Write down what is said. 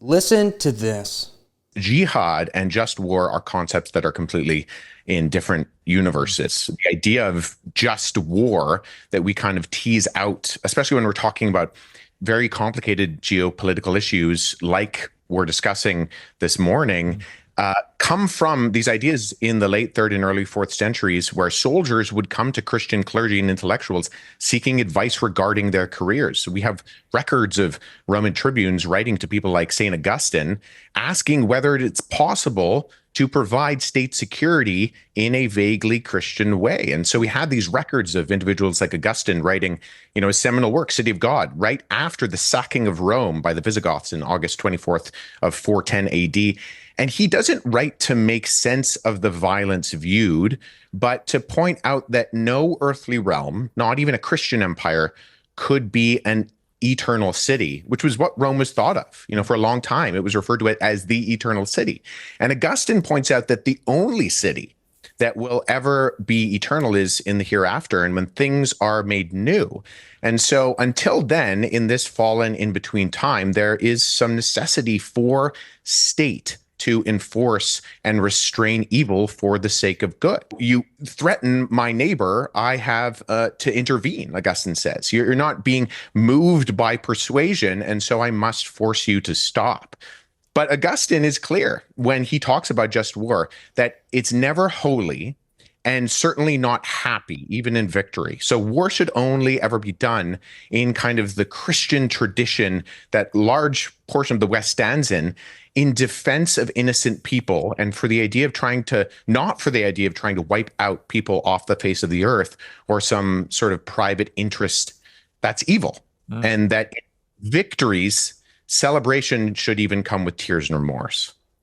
Listen to this. Jihad and just war are concepts that are completely in different universes. The idea of just war that we kind of tease out, especially when we're talking about very complicated geopolitical issues like we're discussing this morning, come from these ideas in the late third and early fourth centuries, where soldiers would come to Christian clergy and intellectuals seeking advice regarding their careers. So we have records of Roman tribunes writing to people like St. Augustine, asking whether it's possible to provide state security in a vaguely Christian way. And so we had these records of individuals like Augustine writing, a seminal work, City of God, right after the sacking of Rome by the Visigoths in August 24th of 410 AD. And he doesn't write to make sense of the violence viewed, but to point out that no earthly realm, not even a Christian empire, could be an eternal city, which was what Rome was thought of. For a long time, it was referred to it as the eternal city. And Augustine points out that the only city that will ever be eternal is in the hereafter, and when things are made new. And so until then, in this fallen in-between time, there is some necessity for state to enforce and restrain evil for the sake of good. You threaten my neighbor, I have to intervene, Augustine says. You're not being moved by persuasion, and so I must force you to stop. But Augustine is clear when he talks about just war that it's never holy and certainly not happy, even in victory. So war should only ever be done in kind of the Christian tradition that large portion of the West stands in defense of innocent people, and for the idea of not for the idea of trying to wipe out people off the face of the earth or some sort of private interest that's evil. And that victories, celebration should even come with tears and remorse.